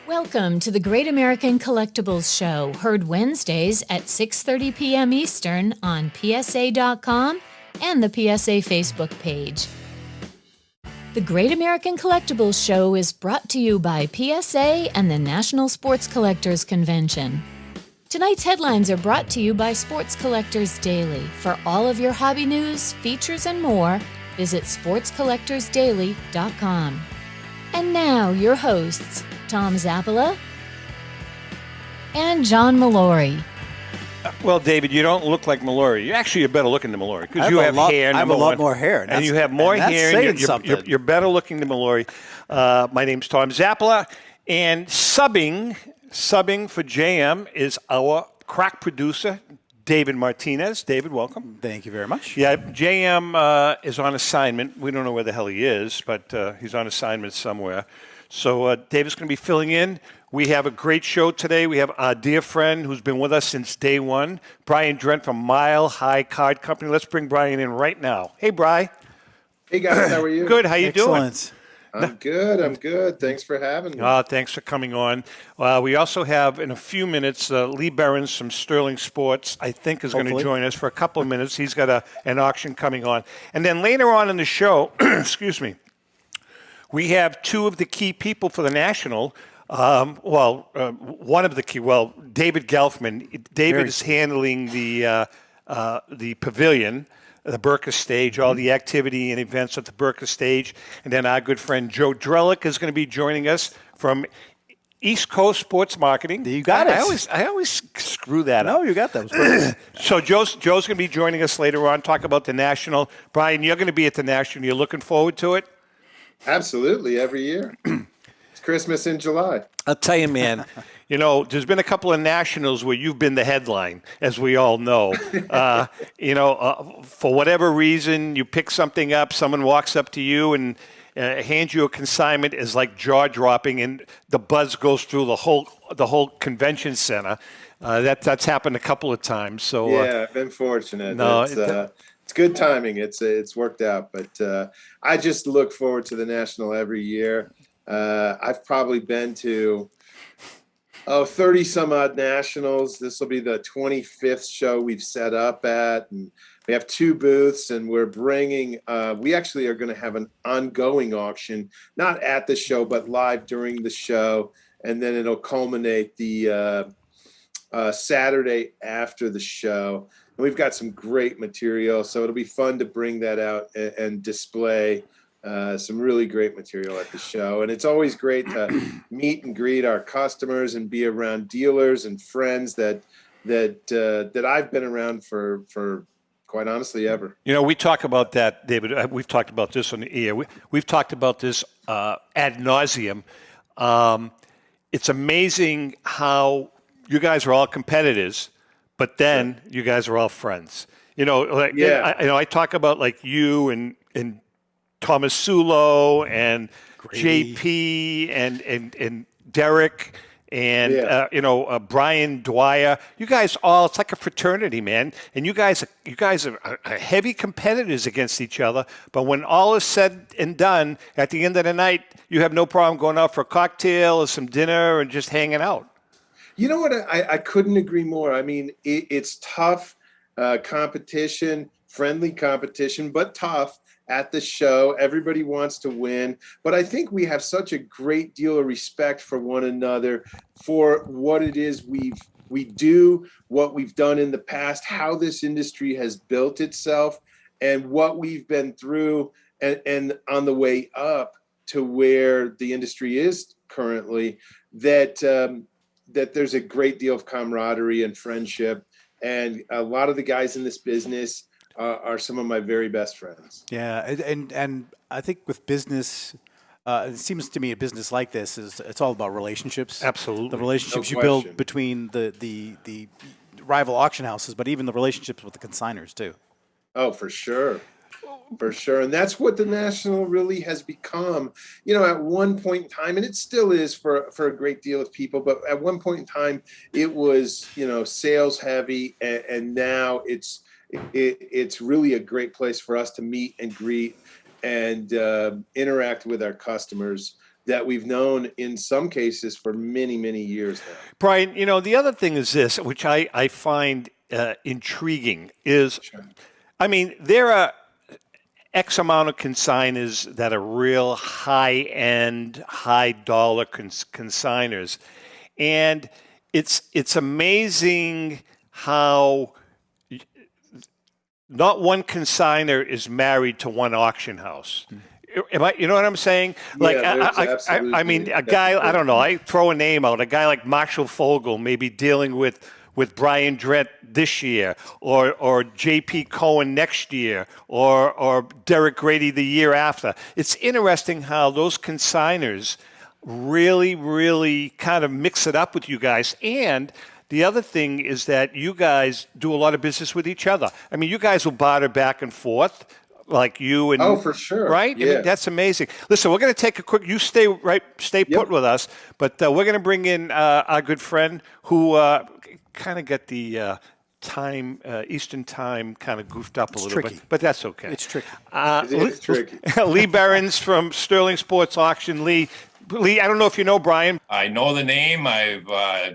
Welcome to the Great American Collectibles Show, heard Wednesdays at 6:30 p.m. Eastern on PSA.com and the PSA Facebook page. The Great American Collectibles Show is brought to you by PSA and the National Sports Collectors Convention. Tonight's headlines are brought to you by Sports Collectors Daily. For all of your hobby news, features, and more, visit sportscollectorsdaily.com. And now, your hosts, Tom Zappala and John Molori. Well, David, you don't look like Molori. You're better looking than Molori because you have hair. I have a lot more hair. And you have more hair. And you're better looking than Molori. My name's Tom Zappala. And subbing for JM is our crack producer, David Martinez. David, welcome. Thank you very much. Yeah, JM is on assignment. We don't know where the hell he is, but he's on assignment somewhere. So David's going to be filling in. We have a great show today. We have our dear friend who's been with us since day one, Brian Drent from Mile High Card Company. Let's bring Brian in right now. Hey, Bri. Hey, guys. How are you? Good. How you doing? I'm good. Thanks for having me. Thanks for coming on. We also have, in a few minutes, Lee Behrens from Sterling Sports, I think, is going to join us for a couple of minutes. He's got an auction coming on. And then later on in the show, excuse me, we have two of the key people for the National. One of the key, David Gelfman. David is handling the pavilion, the Burka stage, all the activity and events at the Burka stage. And then our good friend Joe Drelich is going to be joining us from East Coast Sports Marketing. You got it. I always screw that up. No, you got that. So Joe's going to be joining us later on, talk about the National. Brian, you're going to be at the National. You're looking forward to it? Absolutely, every year. It's Christmas in July. I'll tell you, man, there's been a couple of Nationals where you've been the headline, as we all know. For whatever reason, you pick something up, someone walks up to you and hands you a consignment, is like jaw-dropping, and the buzz goes through the whole convention center. That's happened a couple of times. So yeah, I've been fortunate. No, it's good timing. It's worked out. But I just look forward to the National every year. I've probably been to 30 some odd Nationals. This will be the 25th show we've set up at, and we have two booths, and we're bringing, we actually are going to have an ongoing auction, not at the show, but live during the show. And then it'll culminate the Saturday after the show. And we've got some great material, so it'll be fun to bring that out and display some really great material at the show. And it's always great to meet and greet our customers and be around dealers and friends that I've been around for quite honestly ever. We talk about that, David. We've talked about this on the air. We've talked about this ad nauseum. It's amazing how you guys are all competitors, but then you guys are all friends. I talk about like you and Thomas Sulo and Grady. JP and Derek and Brian Dwyer. You guys it's like a fraternity, man. And you guys are heavy competitors against each other. But when all is said and done, at the end of the night, you have no problem going out for a cocktail or some dinner and just hanging out. You know what? I couldn't agree more. I mean, it's tough competition, friendly competition, but tough at the show. Everybody wants to win. But I think we have such a great deal of respect for one another, for what it is we do, what we've done in the past, how this industry has built itself, and what we've been through and on the way up to where the industry is currently, that there's a great deal of camaraderie and friendship. And a lot of the guys in this business are some of my very best friends. Yeah, and I think with business, it seems to me a business like this it's all about relationships. Absolutely. The relationships you build between the rival auction houses, but even the relationships with the consigners too. Oh, for sure. For sure. And that's what the National really has become. At one point in time, and it still is for a great deal of people, but at one point in time, it was, sales heavy. And now it's really a great place for us to meet and greet and interact with our customers. that we've known in some cases for many, many years now. Brian, the other thing is this, which I find intriguing, is, Sure. I mean, there are X amount of consigners that are real high-end, high-dollar consigners. And it's amazing how not one consigner is married to one auction house. You know what I'm saying? Like, I mean, a guy, I don't know, I throw a name out, a guy like Marshall Fogel may be dealing with Brian Drent this year, or J.P. Cohen next year, or Derek Grady the year after. It's interesting how those consigners really, really kind of mix it up with you guys. And the other thing is that you guys do a lot of business with each other. I mean, you guys will barter back and forth, like you and... Oh, for sure. Right? Yeah. I mean, that's amazing. Listen, we're going to take a quick... You stay put with us, but we're going to bring in our good friend who kind of got the time, Eastern time kind of goofed up a little bit. But that's okay. It's tricky. It's tricky. Lee Behrens from Sterling Sports Auction. Lee, I don't know if you know Brian. I know the name. I've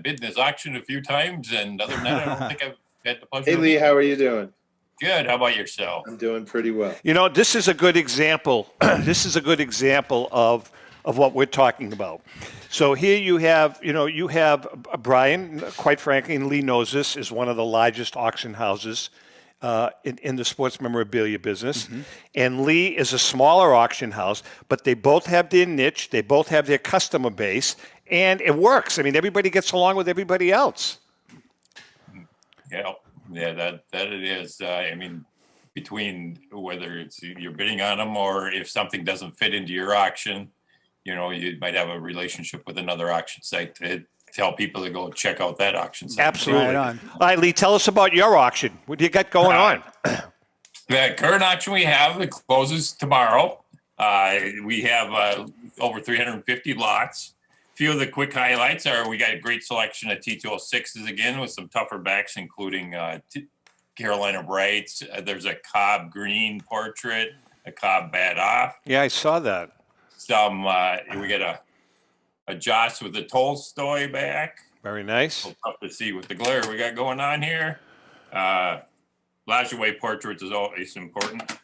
bid in his auction a few times, and other than that, I don't think I've had the pleasure. Hey, Lee, how are you doing? Good. How about yourself? I'm doing pretty well. This is a good example. This is a good example of what we're talking about. So here you have Brian, quite frankly, and Lee knows this, is one of the largest auction houses in the sports memorabilia business. Mm-hmm. And Lee is a smaller auction house, but they both have their niche, they both have their customer base, and it works. I mean, everybody gets along with everybody else. Yeah, that it is. I mean, between whether it's you're bidding on them or if something doesn't fit into your auction, you might have a relationship with another auction site to tell people to go check out that auction site. Absolutely. Right on. All right, Lee, tell us about your auction. What do you got going on? The current auction we have, it closes tomorrow. We have over 350 lots. A few of the quick highlights are we got a great selection of T206s again with some tougher backs, including Carolina Brights. There's a Cobb Green portrait, a Cobb Bad Off. Yeah, I saw that. Some we got a Joss with a Tolstoy back. Very nice. A little tough to see with the glare we got going on here. Lajoie portraits is always important.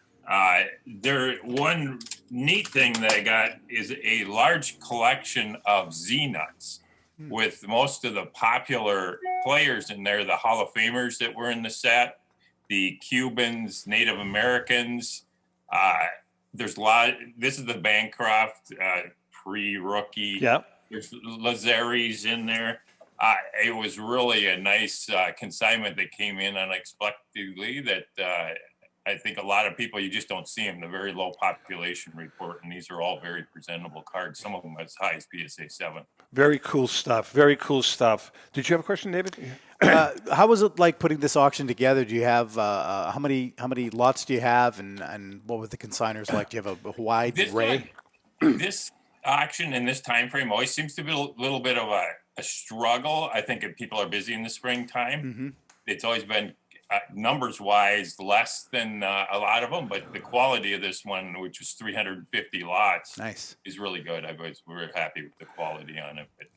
One neat thing that I got is a large collection of Z-Nuts with most of the popular players in there, the Hall of Famers that were in the set, the Cubans, Native Americans. There's a lot. This is the Bancroft pre-rookie. Yeah. There's Lazaris in there. It was really a nice consignment that came in unexpectedly that I think a lot of people, you just don't see them, the very low population report. And these are all very presentable cards. Some of them as high as PSA 7. Very cool stuff. Very cool stuff. Did you have a question, David? How was it like putting this auction together? Do you have how many lots do you have, and what were the consigners like? Do you have a wide array? This auction in this time frame always seems to be a little bit of a struggle. I think if people are busy in the springtime, mm-hmm. It's always been numbers wise less than a lot of them, but the quality of this one, which was 350 lots, nice, is really good. We're happy with the quality on it, but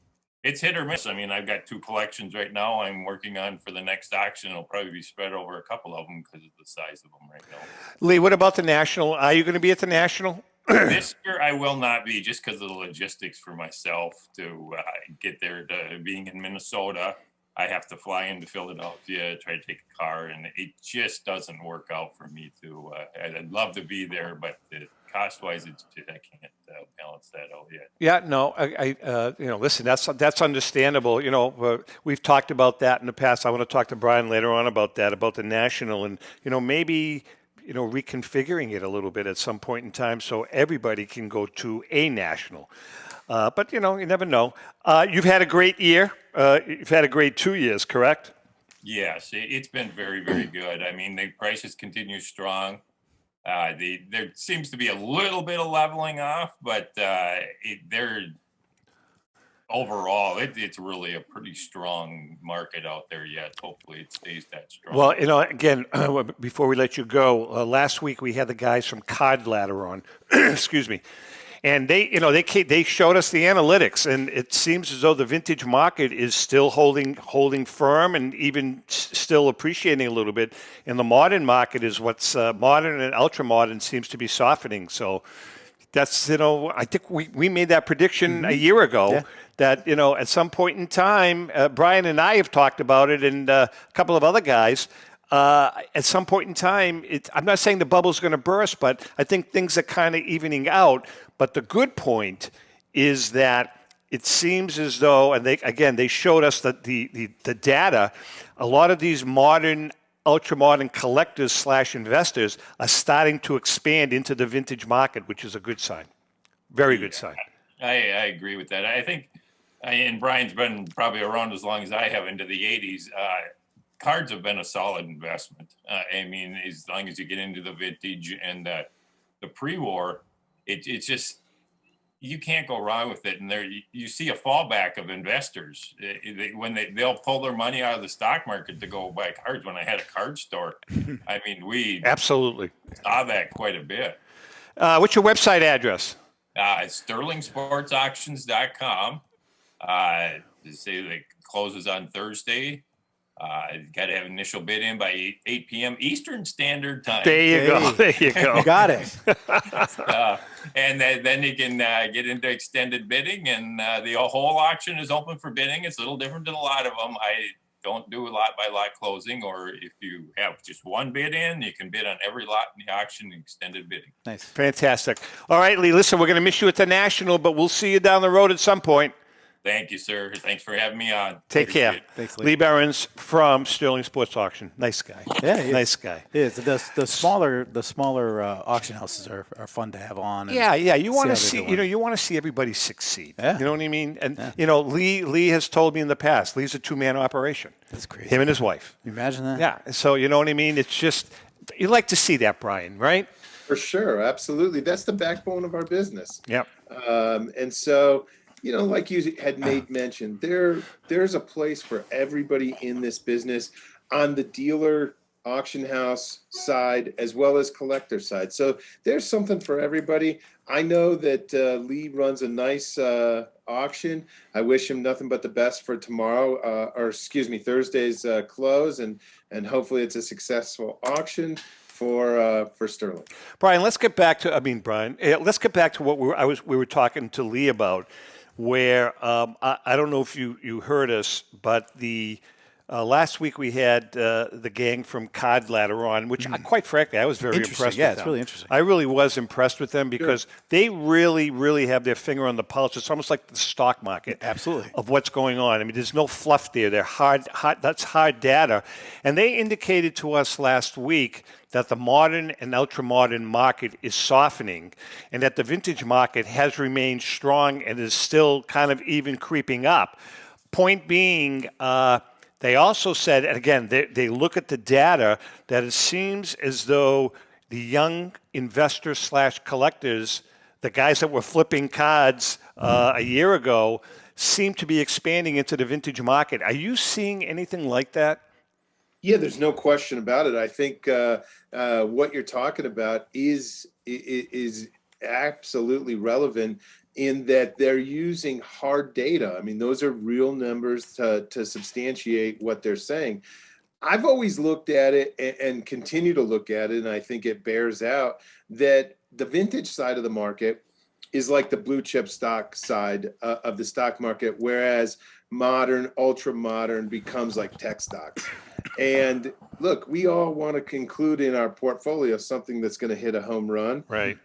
it's hit or miss. I mean, I've got 2 collections right now I'm working on for the next auction. It'll probably be spread over a couple of them because of the size of them right now. Lee, what about the National? Are you going to be at the National? This year I will not be, just because of the logistics for myself to get there. To being in Minnesota, I have to fly into Philadelphia, try to take a car, and it just doesn't work out for me to. I'd love to be there, but cost-wise, I can't balance that out yet. Yeah, no, listen, that's understandable. We've talked about that in the past. I want to talk to Brian later on about that, about the National, and maybe reconfiguring it a little bit at some point in time so everybody can go to a National. But you never know. You've had a great year. You've had a great 2 years, correct? Yes, it's been very, very good. I mean, the prices continue strong. There seems to be a little bit of leveling off, but overall, it's really a pretty strong market out there yet. Hopefully it stays that strong. Well, again, before we let you go, last week we had the guys from Card Ladder on, excuse me, And they showed us the analytics, and it seems as though the vintage market is still holding firm and even still appreciating a little bit. And the modern market is what's modern and ultra modern seems to be softening. So that's, I think we made that prediction a year ago that, at some point in time, Brian and I have talked about it, and a couple of other guys. At some point in time, I'm not saying the bubble's going to burst, but I think things are kind of evening out. But the good point is that it seems as though, and they showed us that the data, a lot of these modern, ultra-modern collectors / investors are starting to expand into the vintage market, which is a good sign. Very good sign. I agree with that. I think, and Brian's been probably around as long as I have, into the 80s. Cards have been a solid investment. I mean, as long as you get into the vintage and the pre-war, it's just, you can't go wrong with it. And there you see a fallback of investors when they'll pull their money out of the stock market to go buy cards. When I had a card store, I mean, we absolutely saw that quite a bit. What's your website address? It's sterlingsportsauctions.com. They say it closes on Thursday. Got to have initial bid in by 8 p.m. Eastern Standard Time. There you go. There you go. You got it. And then you can get into extended bidding, and the whole auction is open for bidding. It's a little different than a lot of them. I don't do a lot-by-lot closing, or if you have just one bid in, you can bid on every lot in the auction, extended bidding. Nice. Fantastic. All right, Lee, listen, we're going to miss you at the National, but we'll see you down the road at some point. Thank you, sir. Thanks for having me on. Take care. Thanks, Lee Behrens from Sterling Sports Auction. Nice guy. Yeah, he is. Nice guy. It is. The smaller auction houses are fun to have on. Yeah. You want to see you want to see everybody succeed. Yeah. You know what I mean? And Lee has told me in the past, Lee's a 2-man operation. That's crazy. Him and his wife. Can you imagine that? Yeah. So you know what I mean? It's just, you like to see that, Brian, right? For sure, absolutely. That's the backbone of our business. Yep. And so, like you had made mention, there's a place for everybody in this business on the dealer auction house side as well as collector side. So there's something for everybody. I know that Lee runs a nice auction. I wish him nothing but the best for tomorrow, Thursday's close, and hopefully it's a successful auction for Sterling. Brian, let's get back to what we were talking to Lee about. Where I don't know if you heard us, but the last week we had the gang from Card Ladder on, which quite frankly I was very impressed with. Yeah, it's really interesting. I really was impressed with them because they really, really have their finger on the pulse. It's almost like the stock market, absolutely, of what's going on. I mean, there's no fluff there. They're hard. That's hard data, and they indicated to us last week that the modern and ultra-modern market is softening and that the vintage market has remained strong and is still kind of even creeping up. Point being, they also said, and again, they look at the data, that it seems as though the young investors / collectors, the guys that were flipping cards a year ago, seem to be expanding into the vintage market. Are you seeing anything like that? Yeah, there's no question about it. I think what you're talking about is absolutely relevant in that they're using hard data. I mean, those are real numbers to substantiate what they're saying. I've always looked at it and continue to look at it, and I think it bears out that the vintage side of the market is like the blue chip stock side of the stock market, whereas modern, ultra modern becomes like tech stocks. And look, we all want to conclude in our portfolio something that's going to hit a home run, right?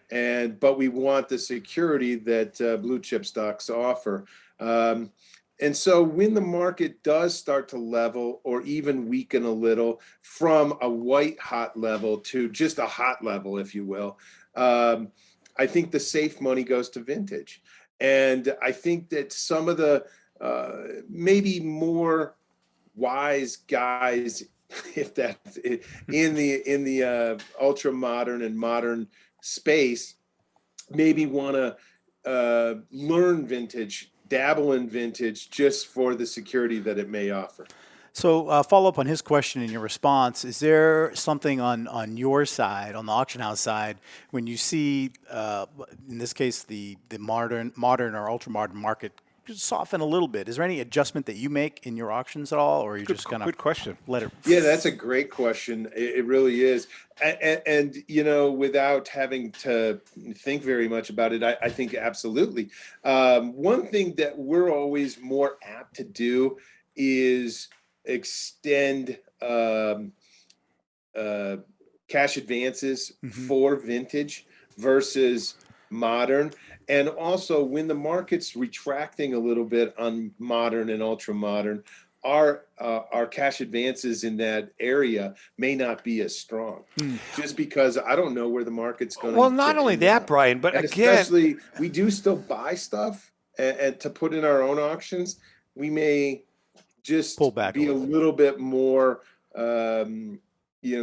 But we want the security that blue chip stocks offer. And so when the market does start to level or even weaken a little from a white hot level to just a hot level, if you will, I think the safe money goes to vintage. And I think that some of the maybe more wise guys, if that's in the ultra modern and modern space, maybe want to learn vintage, dabble in vintage just for the security that it may offer. So follow up on his question in your response. Is there something on your side, on the auction house side, when you see, in this case, the modern or ultra modern market just soften a little bit? Is there any adjustment that you make in your auctions at all, or are you just kind of good question. Let it? Yeah, that's a great question. It really is. And without having to think very much about it, I think absolutely. One thing that we're always more apt to do is extend cash advances for vintage versus modern. And also, when the market's retracting a little bit on modern and ultra modern, our cash advances in that area may not be as strong, just because I don't know where the market's going. Well, not only that, Brian, but and again, especially we do still buy stuff and to put in our own auctions. We may just pull back be a little bit more,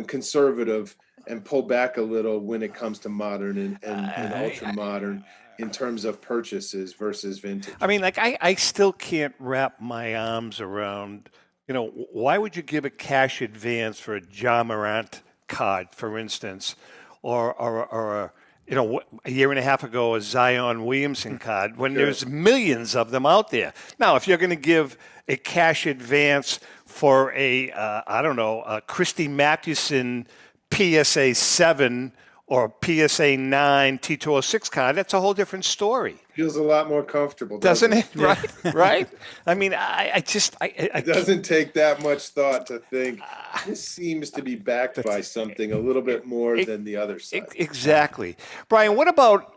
conservative and pull back a little when it comes to modern and ultra modern in terms of purchases versus vintage. I mean, like I still can't wrap my arms around, why would you give a cash advance for a John Morant card, for instance, or a year and a half ago, a Zion Williamson card, when there's millions of them out there. Now, if you're going to give a cash advance for a Christy Mathewson PSA 7 or PSA 9 T206 card, that's a whole different story. Feels a lot more comfortable, doesn't it? Right? I mean, it doesn't take that much thought to think this seems to be backed by something a little bit more than the other side. Exactly. Brian, what about,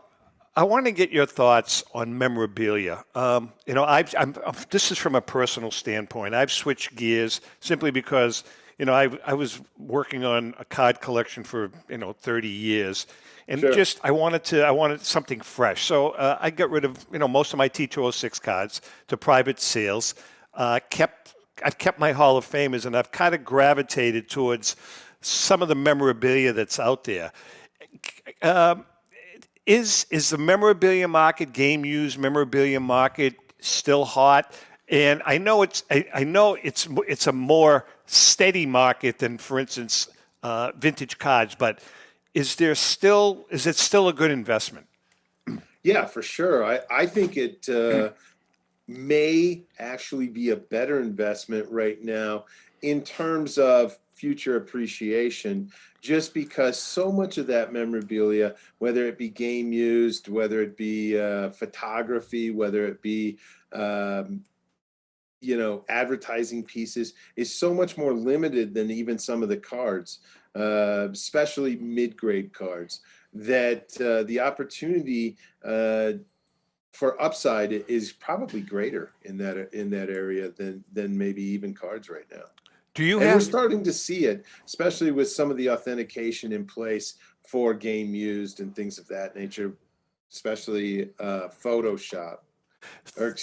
I want to get your thoughts on memorabilia. This is from a personal standpoint. I've switched gears simply because I was working on a card collection for 30 years, and I wanted something fresh. So I got rid of most of my T206 cards to private sales. I've kept my Hall of Famers, and I've kind of gravitated towards some of the memorabilia that's out there. Is the memorabilia market, game used memorabilia market, still hot? And I know it's a more steady market than, for instance, vintage cards, but is it still a good investment? Yeah, for sure. I think it may actually be a better investment right now in terms of future appreciation, just because so much of that memorabilia, whether it be game used, whether it be photography, whether it be advertising pieces, is so much more limited than even some of the cards, especially mid-grade cards, that the opportunity for upside is probably greater in that area than maybe even cards right now. We're starting to see it, especially with some of the authentication in place for game used and things of that nature, especially Photoshop or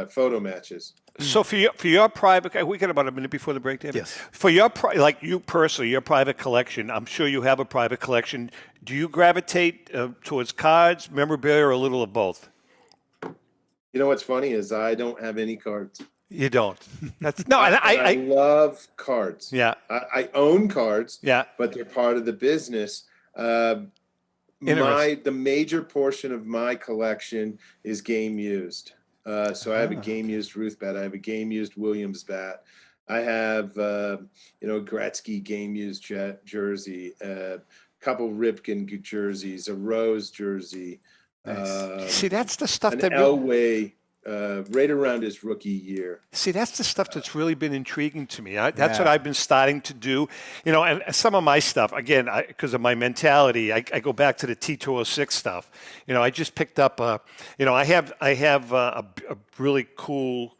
photo matches. So for your private, we got about a minute before the break, David. Yes. For your like you personally, your private collection, I'm sure you have a private collection. Do you gravitate towards cards, memorabilia, or a little of both? What's funny is I don't have any cards. You don't. That's no. I love cards. Yeah. I own cards. Yeah. But they're part of the business. The major portion of my collection is game used. So I have a game used Ruth bat. I have a game used Williams bat. I have Gretzky game used jersey, a couple Ripken jerseys, a Rose jersey. Nice. See, that's the stuff an that Elway right around his rookie year. See, that's the stuff that's really been intriguing to me. That's what I've been starting to do. And some of my stuff, again, because of my mentality, I go back to the T206 stuff. I just picked up, I have a really cool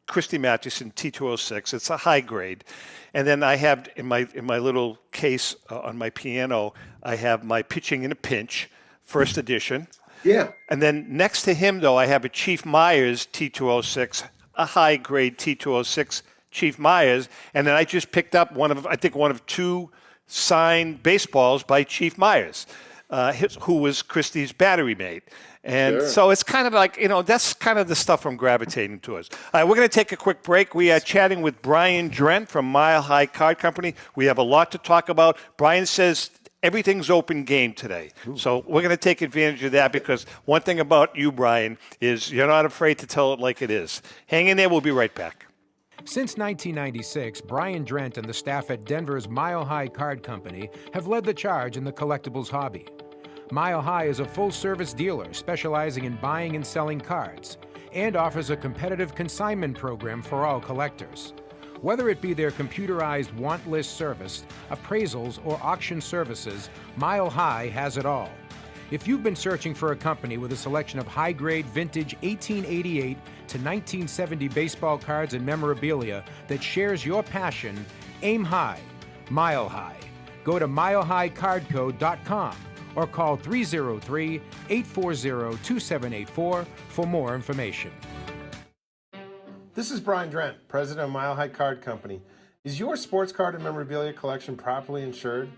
Christy Mathewson T206. It's a high grade. And then I have in my little case on my piano, I have my Pitching in a Pinch, first edition. Yeah. And then next to him, though, I have a Chief Myers T206, a high-grade T206 Chief Myers. And then I just picked up one of two signed baseballs by Chief Myers. who was Christie's battery mate. And Sure. so it's kind of like, that's kind of the stuff I'm gravitating towards. All right, we're going to take a quick break. We are chatting with Brian Drent from Mile High Card Company. We have a lot to talk about. Brian says everything's open game today. Ooh. So we're going to take advantage of that, because one thing about you, Brian, is you're not afraid to tell it like it is. Hang in there. We'll be right back. Since 1996, Brian Drent and the staff at Denver's Mile High Card Company have led the charge in the collectibles hobby. Mile High is a full-service dealer specializing in buying and selling cards, and offers a competitive consignment program for all collectors. Whether it be their computerized want list service, appraisals, or auction services, Mile High has it all. If you've been searching for a company with a selection of high-grade vintage 1888 to 1970 baseball cards and memorabilia that shares your passion, aim high, Mile High. Go to milehighcardco.com or call 303-840-2784 for more information. This is Brian Drent, president of Mile High Card Company. Is your sports card and memorabilia collection properly insured?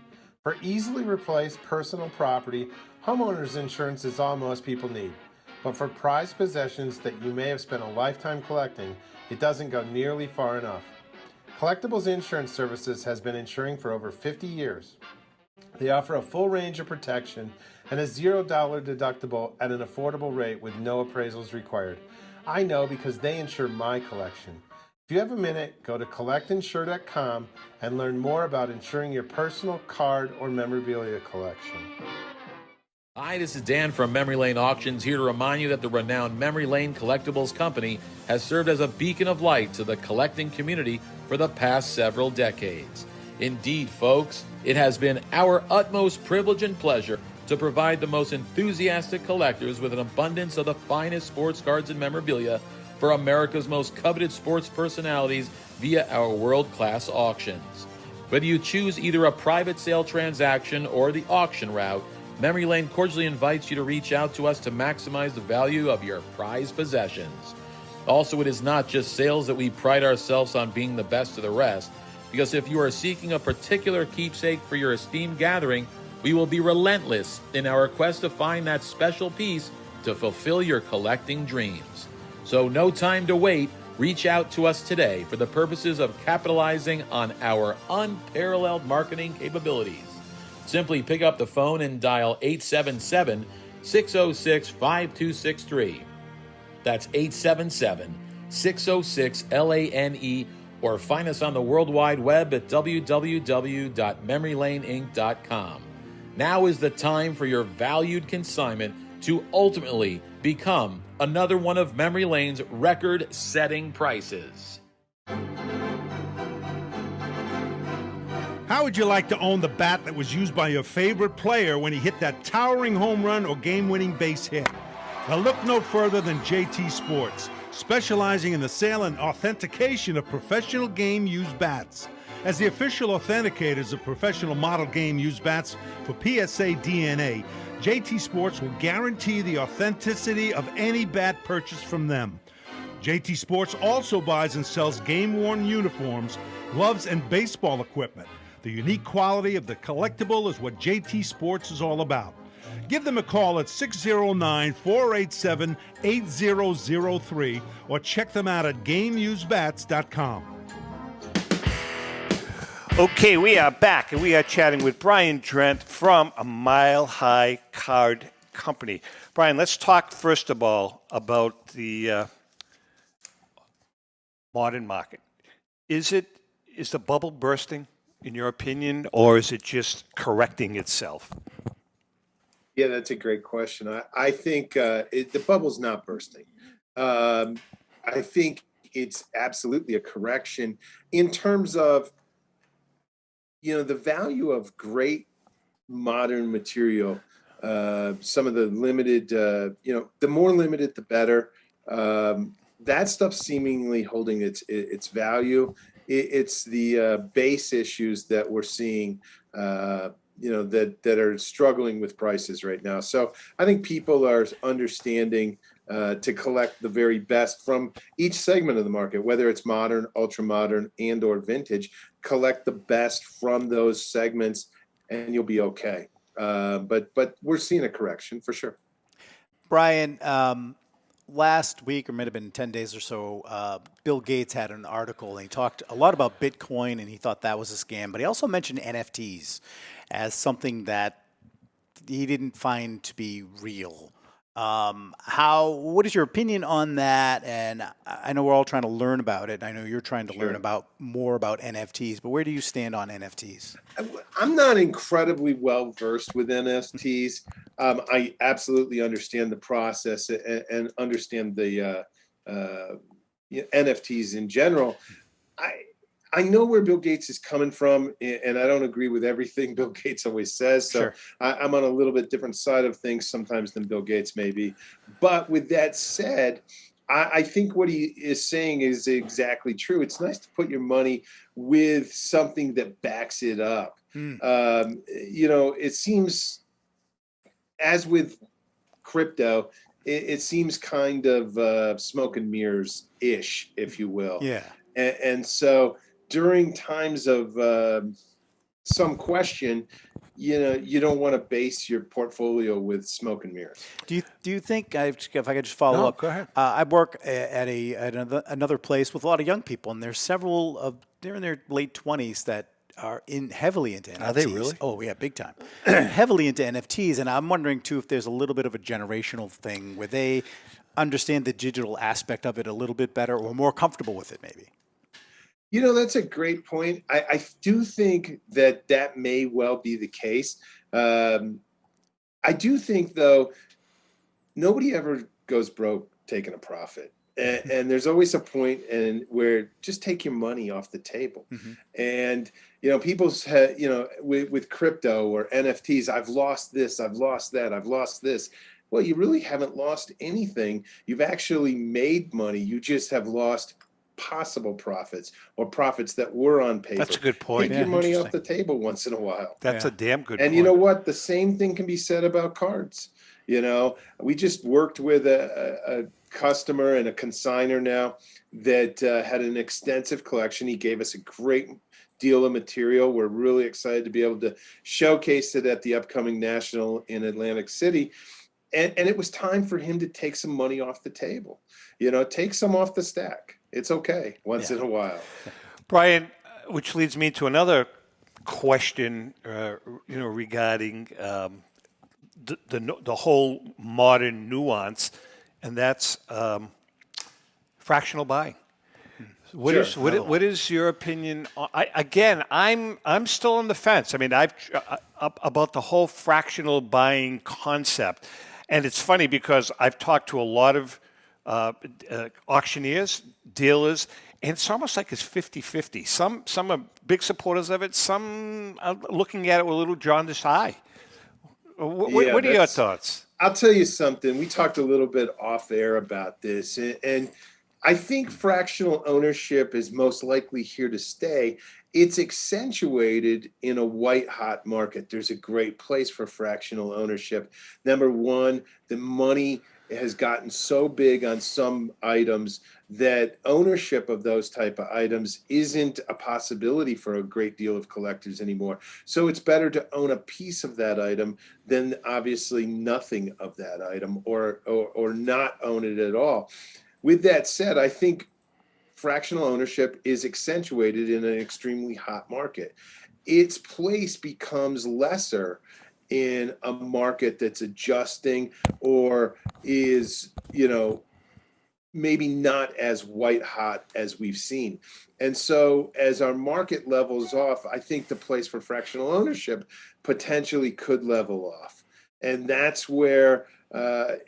For easily replaced personal property, homeowners insurance is all most people need. But for prized possessions that you may have spent a lifetime collecting, it doesn't go nearly far enough. Collectibles Insurance Services has been insuring for over 50 years. They offer a full range of protection and a $0 deductible at an affordable rate with no appraisals required. I know because they insure my collection. If you have a minute, go to collectinsure.com and learn more about insuring your personal card or memorabilia collection. Hi, this is Dan from Memory Lane Auctions, here to remind you that the renowned Memory Lane Collectibles Company has served as a beacon of light to the collecting community for the past several decades. Indeed, folks, it has been our utmost privilege and pleasure to provide the most enthusiastic collectors with an abundance of the finest sports cards and memorabilia for America's most coveted sports personalities via our world-class auctions. Whether you choose either a private sale transaction or the auction route, Memory Lane cordially invites you to reach out to us to maximize the value of your prized possessions. Also, it is not just sales that we pride ourselves on being the best of the rest, because if you are seeking a particular keepsake for your esteemed gathering, we will be relentless in our quest to find that special piece to fulfill your collecting dreams. So no time to wait. Reach out to us today for the purposes of capitalizing on our unparalleled marketing capabilities. Simply pick up the phone and dial 877-606-5263. That's 877-606-LANE, or find us on the World Wide Web at www.memorylaneinc.com. Now is the time for your valued consignment to ultimately become another one of Memory Lane's record-setting prices. How would you like to own the bat that was used by your favorite player when he hit that towering home run or game-winning base hit? Now look no further than JT Sports, specializing in the sale and authentication of professional game-used bats. As the official authenticators of professional model game-used bats for PSA DNA, JT Sports will guarantee the authenticity of any bat purchased from them. JT Sports also buys and sells game-worn uniforms, gloves, and baseball equipment. The unique quality of the collectible is what JT Sports is all about. Give them a call at 609-487-8003 or check them out at GameUseBats.com. Okay, we are back, and we are chatting with Brian Drent from a Mile High Card Company. Brian, let's talk first of all about the modern market. Is the bubble bursting, in your opinion, or is it just correcting itself? Yeah, that's a great question. I think the bubble's not bursting. I think it's absolutely a correction in terms of, the value of great modern material. Some of the limited, the more limited, the better. That stuff seemingly holding its value. It's the base issues that we're seeing, that are struggling with prices right now. So I think people are understanding to collect the very best from each segment of the market, whether it's modern, ultra modern, and or vintage. Collect the best from those segments, and you'll be okay. But we're seeing a correction for sure. Brian, last week, or might have been 10 days or so, Bill Gates had an article, and he talked a lot about Bitcoin, and he thought that was a scam. But he also mentioned NFTs as something that he didn't find to be real. What is your opinion on that? And I know we're all trying to learn about it. I know you're trying to learn more about NFTs, but where do you stand on NFTs? I'm not incredibly well versed with NFTs. I absolutely understand the process and understand the NFTs in general. I know where Bill Gates is coming from, and I don't agree with everything Bill Gates always says. So I'm on a little bit different side of things sometimes than Bill Gates may be. But with that said, I think what he is saying is exactly true. It's nice to put your money with something that backs it up. It seems, as with crypto, it seems kind of smoke and mirrors-ish, if you will. Yeah. And so during times of some question, you don't want to base your portfolio with smoke and mirrors. Do you think, if I could just follow up? Go ahead. I work at another place with a lot of young people, and there's several they're in their late 20s that are heavily into NFTs. Are they really? Oh, yeah, big time. Heavily into NFTs, and I'm wondering too if there's a little bit of a generational thing where they understand the digital aspect of it a little bit better or more comfortable with it, maybe. That's a great point. I do think that may well be the case. I do think, though, nobody ever goes broke taking a profit. And there's always a point where just take your money off the table. And, people say, with crypto or NFTs, I've lost this, I've lost that, I've lost this. Well, you really haven't lost anything. You've actually made money. You just have lost possible profits or profits that were on paper. That's a good point. Take your money off the table once in a while. That's a damn good point. And you know what? The same thing can be said about cards. We just worked with a customer and a consignor now that had an extensive collection. He gave us a great deal of material. We're really excited to be able to showcase it at the upcoming National in Atlantic City. And it was time for him to take some money off the table. Take some off the stack. It's okay once in a while. Brian, which leads me to another question, regarding the whole modern nuance, and that's fractional buying. What is your opinion? I'm still on the fence. I mean, about the whole fractional buying concept, and it's funny because I've talked to a lot of auctioneers, dealers, and it's almost like it's 50-50. Some are big supporters of it. Some are looking at it with a little jaundiced eye. What are your thoughts? I'll tell you something. We talked a little bit off air about this, and I think fractional ownership is most likely here to stay. It's accentuated in a white-hot market. There's a great place for fractional ownership. Number one, the money has gotten so big on some items that ownership of those type of items isn't a possibility for a great deal of collectors anymore. So it's better to own a piece of that item than obviously nothing of that item or not own it at all. With that said, I think fractional ownership is accentuated in an extremely hot market. Its place becomes lesser in a market that's adjusting or is, maybe not as white hot as we've seen. And so as our market levels off, I think the place for fractional ownership potentially could level off. And that's where, I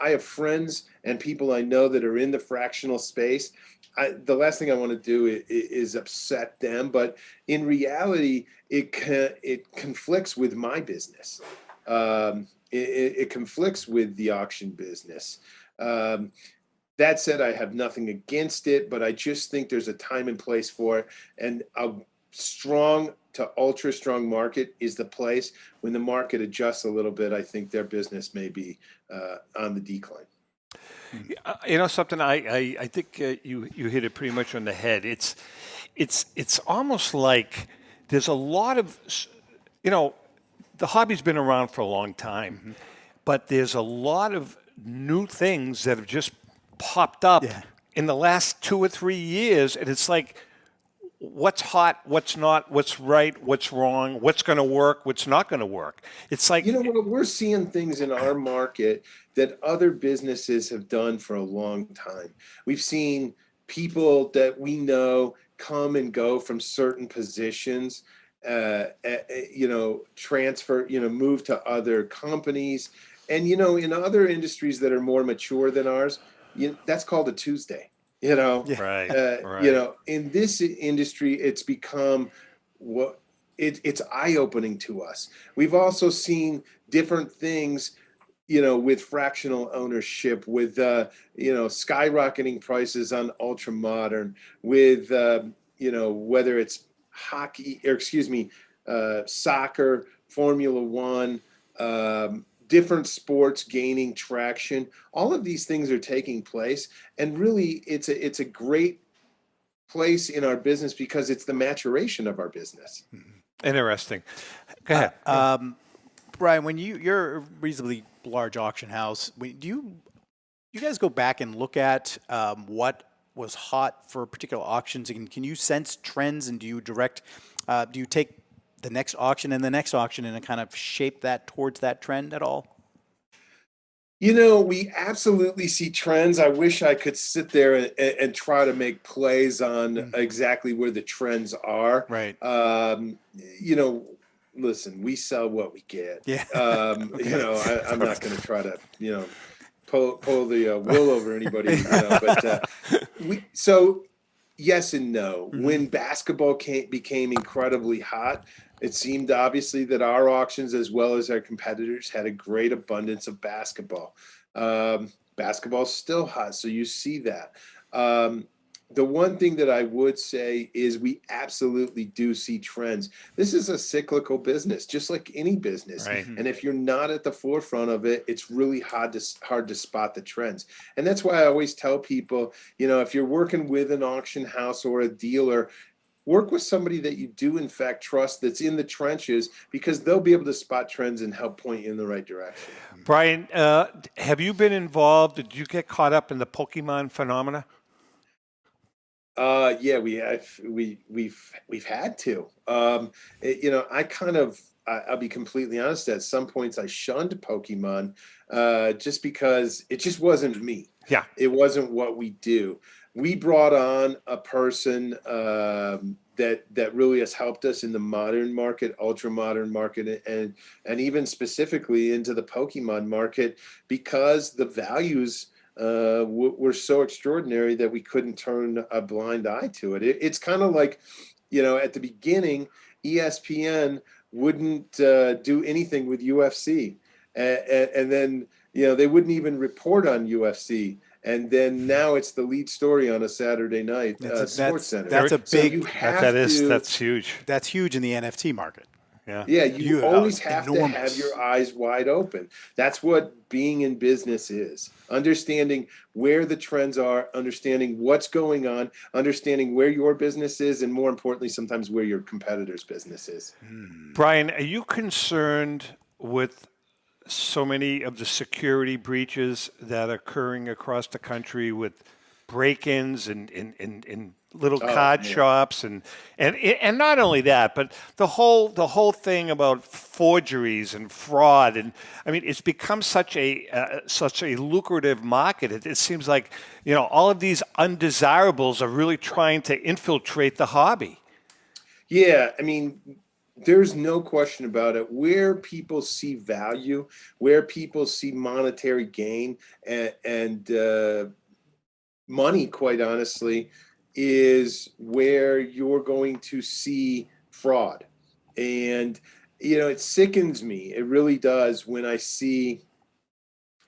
have friends and people I know that are in the fractional space. The last thing I want to do is upset them, but in reality, it conflicts with my business. It conflicts with the auction business. That said, I have nothing against it, but I just think there's a time and place for it. And a strong to ultra strong market is the place. When the market adjusts a little bit, I think their business may be on the decline. Something I think you hit it pretty much on the head. It's almost like there's a lot of the hobby's been around for a long time, but there's a lot of new things that have just popped up in the last 2 or 3 years, and it's like, what's hot, what's not, what's right, what's wrong, what's going to work, what's not going to work. It's like, you know what, we're seeing things in our market that other businesses have done for a long time. We've seen people that we know come and go from certain positions, transfer, move to other companies. And, in other industries that are more mature than ours, that's called a Tuesday. Right. In this industry, it's become it's eye-opening to us. We've also seen different things, with fractional ownership, with skyrocketing prices on ultra modern, with whether it's hockey or soccer, Formula One, different sports gaining traction. All of these things are taking place, and really it's a great place in our business because it's the maturation of our business. Interesting. Go ahead. Brian, when you're a reasonably large auction house, do you guys go back and look at what was hot for particular auctions, and can you sense trends, and do you take the next auction and the next auction and kind of shape that towards that trend at all? We absolutely see trends. I wish I could sit there and try to make plays on exactly where the trends are. Right. Listen, we sell what we get. Yeah. I'm not going to try to, pull the wool over anybody. But so yes and no. When basketball became incredibly hot, it seemed obviously that our auctions, as well as our competitors, had a great abundance of basketball. Basketball's still hot, so you see that. The one thing that I would say is we absolutely do see trends. This is a cyclical business, just like any business. Right. And if you're not at the forefront of it, it's really hard to spot the trends. And that's why I always tell people, if you're working with an auction house or a dealer, work with somebody that you do in fact trust, that's in the trenches, because they'll be able to spot trends and help point you in the right direction. Brian, have you been involved? Did you get caught up in the Pokemon phenomena? Yeah, we have. We've had to. I'll be completely honest. At some points, I shunned Pokemon just because it just wasn't me. Yeah, it wasn't what we do. We brought on a person that really has helped us in the modern market, ultra modern market, and even specifically into the Pokemon market, because the values were so extraordinary that we couldn't turn a blind eye to it. It's kind of like, at the beginning, ESPN wouldn't do anything with UFC, and then they wouldn't even report on UFC. And then now it's the lead story on a Saturday night Sports Center. That's a big. That's huge. That's huge in the NFT market. Yeah, you always have to have your eyes wide open. That's what being in business is. Understanding where the trends are, understanding what's going on, understanding where your business is, and more importantly, sometimes where your competitor's business is. Brian, are you concerned with so many of the security breaches that are occurring across the country, with break-ins and little card shops, and not only that, but the whole thing about forgeries and fraud, and I mean, it's become such a lucrative market. It seems like all of these undesirables are really trying to infiltrate the hobby. Yeah, I mean, there's no question about it. Where people see value, where people see monetary gain and money, quite honestly, is where you're going to see fraud. And, it sickens me. It really does when I see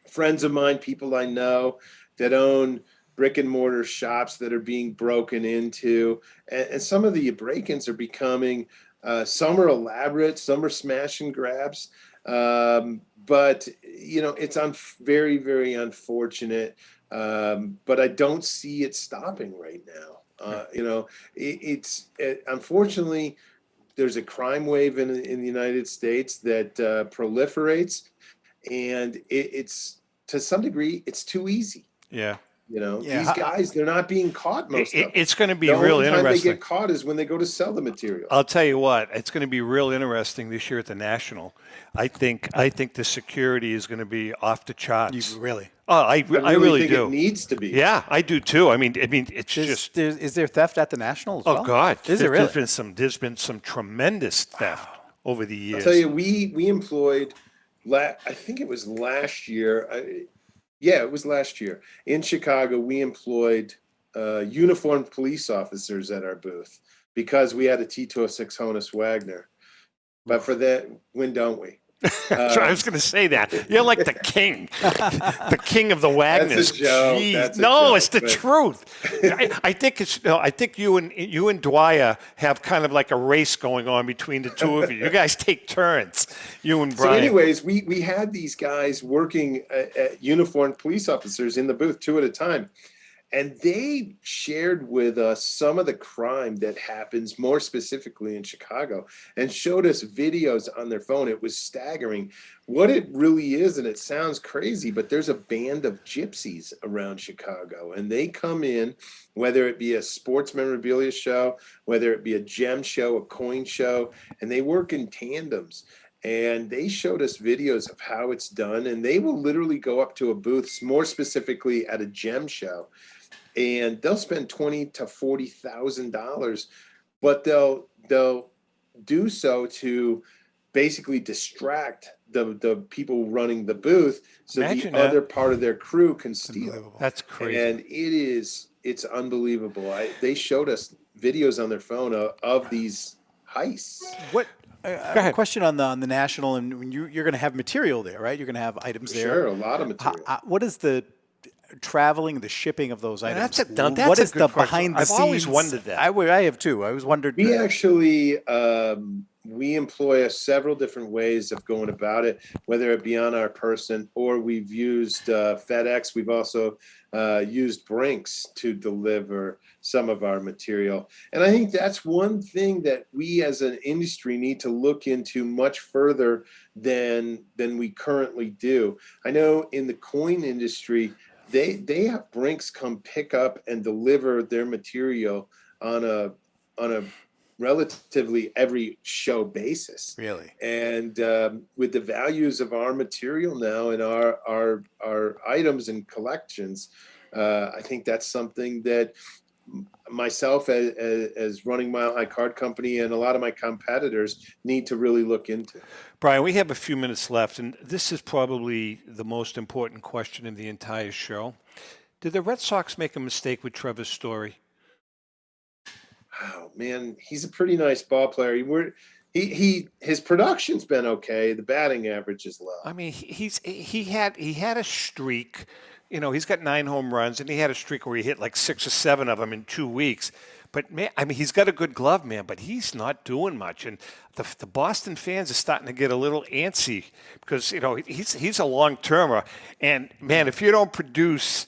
friends of mine, people I know that own brick and mortar shops that are being broken into. And some of the break-ins are becoming, some are elaborate, some are smash and grabs. But, it's very, very unfortunate. But I don't see it stopping right now. Unfortunately, there's a crime wave in the United States that proliferates, and it's to some degree it's too easy. Yeah. These guys, they're not being caught most of them. It's going to be the real only time interesting. they get caught is when they go to sell the material. I'll tell you what, it's going to be real interesting this year at the National. I think the security is going to be off the charts. Really? Oh, I really think do. It needs to be. Yeah, I do too. I mean, it's just. Is there theft at the National as well? Oh God, Is there really? There's been some tremendous theft over the years. I'll tell you, we employed. I think it was last year. Yeah, it was last year in Chicago. We employed uniformed police officers at our booth because we had a T206 Honus Wagner. But for that, when don't we? I was going to say that. You're like the king, the king of the Wagners. That's a joke. Jeez. That's a No, joke, it's the but- truth. I think it's. I think you and Dwyer have kind of like a race going on between the two of you. You guys take turns. You and Brian. So, anyways, we had these guys working at uniformed police officers in the booth 2 at a time. And they shared with us some of the crime that happens more specifically in Chicago and showed us videos on their phone. It was staggering what it really is. And it sounds crazy, but there's a band of gypsies around Chicago, and they come in, whether it be a sports memorabilia show, whether it be a gem show, a coin show, and they work in tandems. And they showed us videos of how it's done. And they will literally go up to a booth, more specifically at a gem show, and they'll spend $20,000 to $40,000, but they'll do so to basically distract the people running the booth, so Imagine the that. other part of their crew can steal. That's crazy. And it's unbelievable. They showed us videos on their phone of these heists. What? A question on the National, and when you're going to have material there, right? You're going to have items there. Sure, a lot of material. What is the traveling, the shipping of those items? That's what a is good the question. behind the I've scenes? always wondered that. I have too. I always wondered. We actually we employ several different ways of going about it, whether it be on our person or we've used FedEx. We've also used Brinks to deliver some of our material. And I think that's one thing that we as an industry need to look into much further than we currently do. I know in the coin industry, they have Brinks come pick up and deliver their material on a relatively every show basis. Really? And with the values of our material now and our items and collections, I think that's something that myself as running Mile High Card Company and a lot of my competitors need to really look into. Brian, we have a few minutes left, and this is probably the most important question in the entire show. Did the Red Sox make a mistake with Trevor Story? Oh man, he's a pretty nice ball player. His production's been okay. The batting average is low. I mean, he had a streak. You know, he's got 9 home runs, and he had a streak where he hit like 6 or 7 of them in 2 weeks. But man, I mean, he's got a good glove, man, but he's not doing much. And the Boston fans are starting to get a little antsy because, you know, he's a long-termer. And man, if you don't produce,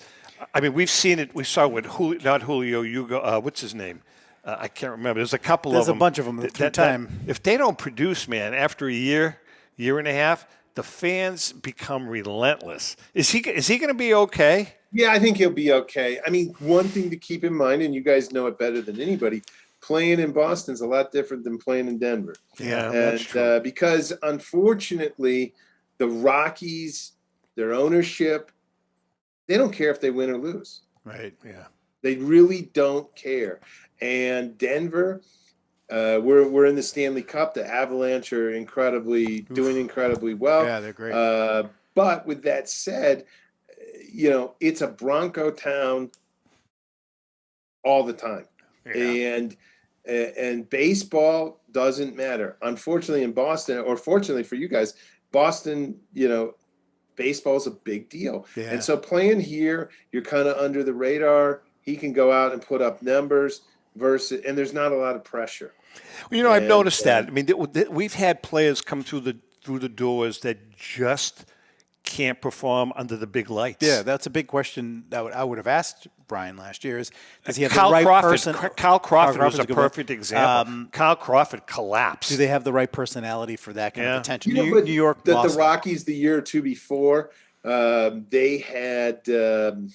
I mean, we've seen it. We saw it with Julio Hugo. What's his name? I can't remember. There's a couple of them. There's a bunch of them through time. If they don't produce, man, after a year and a half, the fans become relentless. Is he going to be okay? Yeah, I think he'll be okay. I mean, one thing to keep in mind, and you guys know it better than anybody, playing in Boston's a lot different than playing in Denver. Yeah, and that's true. Because unfortunately, the Rockies, their ownership, they don't care if they win or lose. Right. Yeah. They really don't care. And Denver, we're in the Stanley Cup. The Avalanche are doing incredibly well. Yeah, they're great. But with that said, you know, it's a Bronco town all the time. Yeah. And baseball doesn't matter. Unfortunately in Boston, or fortunately for you guys, Boston, you know, baseball is a big deal. Yeah. And so playing here, you're kind of under the radar. He can go out and put up numbers and there's not a lot of pressure. Well, you know, I've noticed that. I mean, we've had players come through the doors that just can't perform under the big lights. Yeah, that's a big question that I would have asked Brian. Brian last year, is does he have Kyle the right Crawford, person? Kyle Crawford was a good perfect example. Kyle Crawford collapsed. Do they have the right personality for that kind of potential? You know, New York, the Boston. Rockies the year or two before, they had DJ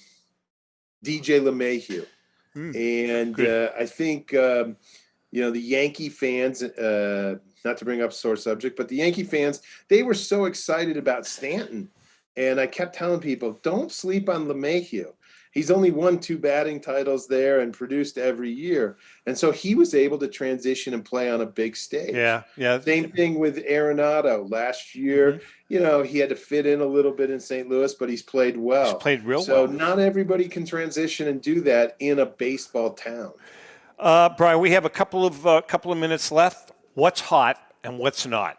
LeMahieu. And I think, the Yankee fans, not to bring up a sore subject, but the Yankee fans, they were so excited about Stanton. And I kept telling people, don't sleep on LeMahieu. He's only won 2 batting titles there and produced every year. And so he was able to transition and play on a big stage. Yeah. Same thing with Arenado. Last year, he had to fit in a little bit in St. Louis, but he's played well. He's played real well. So not everybody can transition and do that in a baseball town. Brian, we have a couple of minutes left. What's hot and what's not?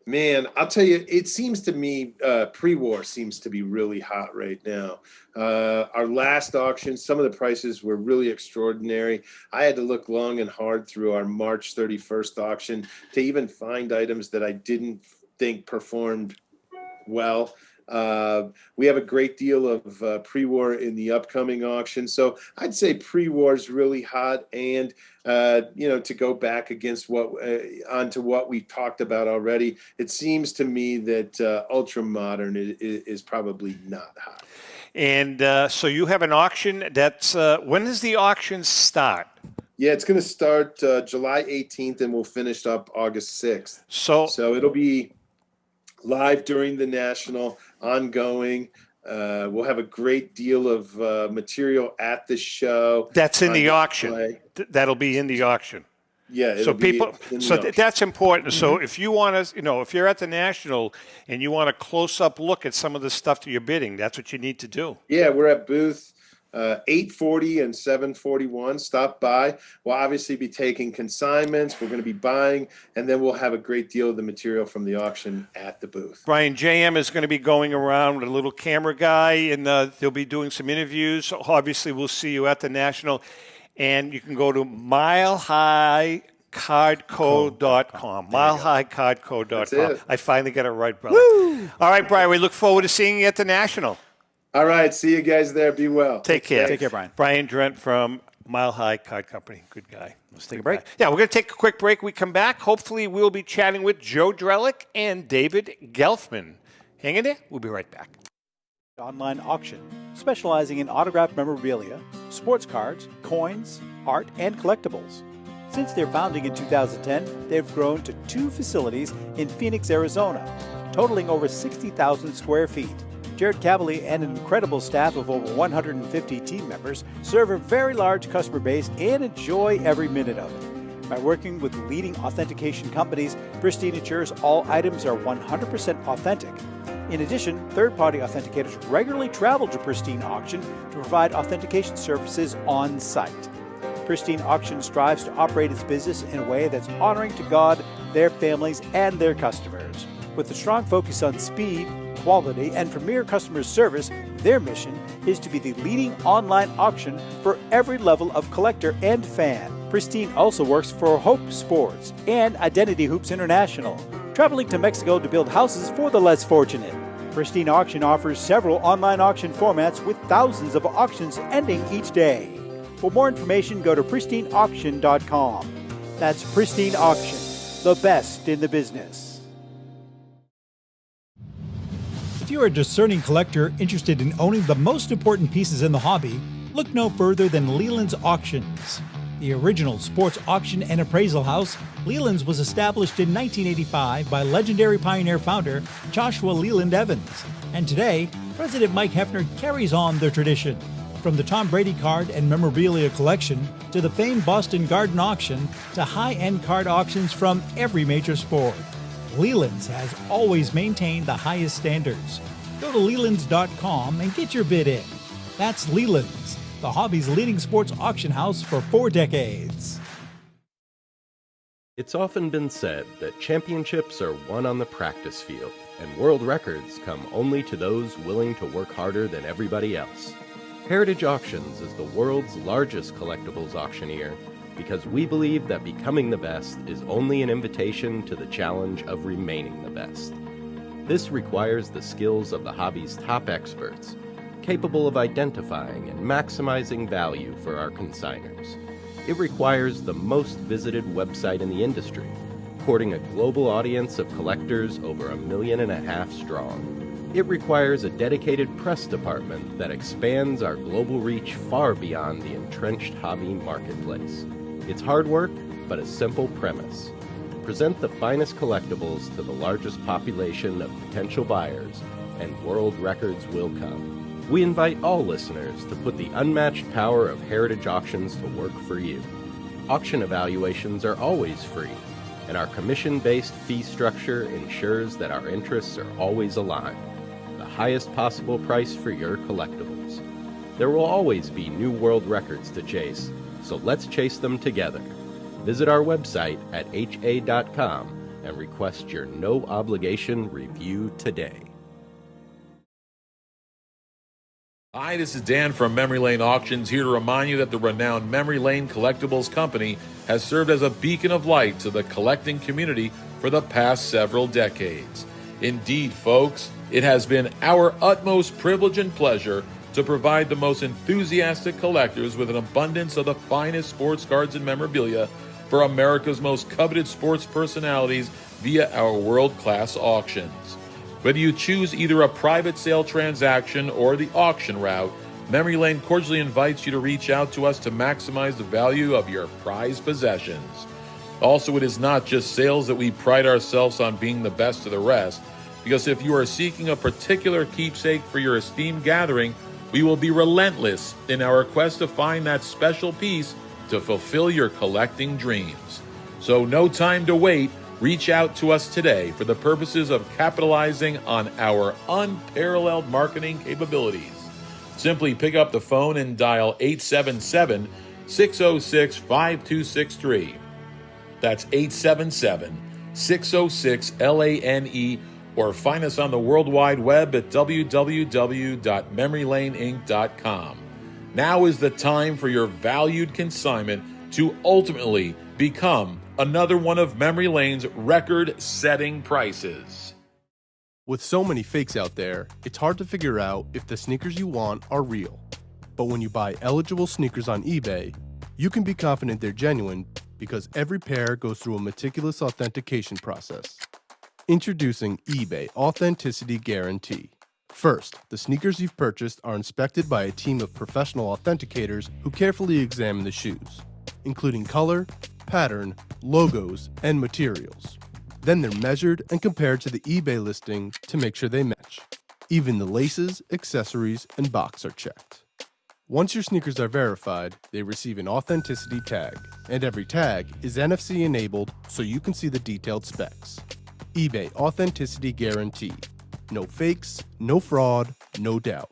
Man, I'll tell you, it seems to me pre-war seems to be really hot right now. Our last auction, some of the prices were really extraordinary. I had to look long and hard through our March 31st auction to even find items that I didn't think performed well. We have a great deal of pre-war in the upcoming auction. So I'd say pre-war is really hot. And, to go back against onto what we talked about already, it seems to me that ultra modern is probably not hot. And so you have an auction that's, when does the auction start? Yeah, it's going to start July 18th and we'll finish up August 6th. So it'll be live during the National, ongoing. We'll have a great deal of material at the show. That's in the auction. That'll be in the auction. Yeah. So people, that's important. Mm-hmm. So if you want to, if you're at the National and you want a close-up look at some of the stuff that you're bidding, that's what you need to do. Yeah, we're at booth 840 and 741. Stop by. We'll obviously be taking consignments. We're going to be buying, and then we'll have a great deal of the material from the auction at the booth. Brian, JM is going to be going around with a little camera guy, and they'll be doing some interviews. Obviously, we'll see you at the National, and you can go to milehighcardco.com. Milehighcardco.com. I finally got it right, brother. Woo! All right, Brian, we look forward to seeing you at the National. All right. See you guys there. Be well. Take care. Take care, Brian. Brian Drent from Mile High Card Company. Good guy. Let's take a break. Yeah, we're going to take a quick break. We come back. Hopefully, we'll be chatting with Joe Drelich and David Gelfman. Hang in there. We'll be right back. Online auction, specializing in autographed memorabilia, sports cards, coins, art, and collectibles. Since their founding in 2010, they've grown to 2 facilities in Phoenix, Arizona, totaling over 60,000 square feet. Jared Cavalier and an incredible staff of over 150 team members serve a very large customer base and enjoy every minute of it. By working with leading authentication companies, Pristine ensures all items are 100% authentic. In addition, third-party authenticators regularly travel to Pristine Auction to provide authentication services on site. Pristine Auction strives to operate its business in a way that's honoring to God, their families, and their customers. With a strong focus on speed, quality, and premier customer service, their mission is to be the leading online auction for every level of collector and fan. Pristine also works for Hope Sports and Identity Hoops International, traveling to Mexico to build houses for the less fortunate. Pristine Auction offers several online auction formats with thousands of auctions ending each day. For more information, go to pristineauction.com. That's Pristine Auction, the best in the business. If you're a discerning collector interested in owning the most important pieces in the hobby, look no further than Leland's Auctions. The original sports auction and appraisal house, Leland's was established in 1985 by legendary Pioneer founder Joshua Leland Evans. And today, President Mike Hefner carries on their tradition. From the Tom Brady card and memorabilia collection to the famed Boston Garden auction to high-end card auctions from every major sport, Leland's has always maintained the highest standards. Go to Lelands.com and get your bid in. That's Leland's, the hobby's leading sports auction house for 4 decades. It's often been said that championships are won on the practice field, and world records come only to those willing to work harder than everybody else. Heritage Auctions is the world's largest collectibles auctioneer because we believe that becoming the best is only an invitation to the challenge of remaining the best. This requires the skills of the hobby's top experts, capable of identifying and maximizing value for our consigners. It requires the most visited website in the industry, courting a global audience of collectors over 1.5 million strong. It requires a dedicated press department that expands our global reach far beyond the entrenched hobby marketplace. It's hard work, but a simple premise. Present the finest collectibles to the largest population of potential buyers, and world records will come. We invite all listeners to put the unmatched power of Heritage Auctions to work for you. Auction evaluations are always free, and our commission-based fee structure ensures that our interests are always aligned. The highest possible price for your collectibles. There will always be new world records to chase, so let's chase them together. Visit our website at ha.com and request your no-obligation review today. Hi, this is Dan from Memory Lane Auctions, here to remind you that the renowned Memory Lane Collectibles Company has served as a beacon of light to the collecting community for the past several decades. Indeed, folks, it has been our utmost privilege and pleasure to provide the most enthusiastic collectors with an abundance of the finest sports cards and memorabilia for America's most coveted sports personalities via our world-class auctions. Whether you choose either a private sale transaction or the auction route, Memory Lane cordially invites you to reach out to us to maximize the value of your prized possessions. Also, it is not just sales that we pride ourselves on being the best of the rest, because if you are seeking a particular keepsake for your esteemed gathering, we will be relentless in our quest to find that special piece to fulfill your collecting dreams. So no time to wait. Reach out to us today for the purposes of capitalizing on our unparalleled marketing capabilities. Simply pick up the phone and dial 877-606-5263. That's 877-606-LANE, or find us on the World Wide Web at www.memorylaneinc.com. Now is the time for your valued consignment to ultimately become another one of Memory Lane's record-setting prices. With so many fakes out there, it's hard to figure out if the sneakers you want are real. But when you buy eligible sneakers on eBay, you can be confident they're genuine because every pair goes through a meticulous authentication process. Introducing eBay Authenticity Guarantee. First, the sneakers you've purchased are inspected by a team of professional authenticators who carefully examine the shoes, including color, pattern, logos, and materials. Then they're measured and compared to the eBay listing to make sure they match. Even the laces, accessories, and box are checked. Once your sneakers are verified, they receive an authenticity tag, and every tag is NFC enabled so you can see the detailed specs. eBay Authenticity Guarantee. No fakes, no fraud, no doubt.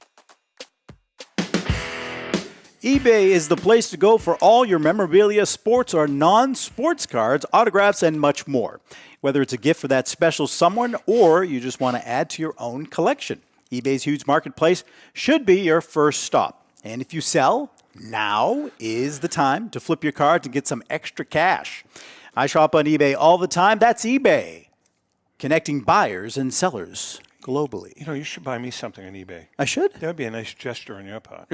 eBay is the place to go for all your memorabilia, sports or non-sports cards, autographs, and much more. Whether it's a gift for that special someone or you just want to add to your own collection, eBay's huge marketplace should be your first stop. And if you sell, now is the time to flip your cards and get some extra cash. I shop on eBay all the time. That's eBay, connecting buyers and sellers globally. You know, you should buy me something on eBay. I should? That would be a nice gesture on your part.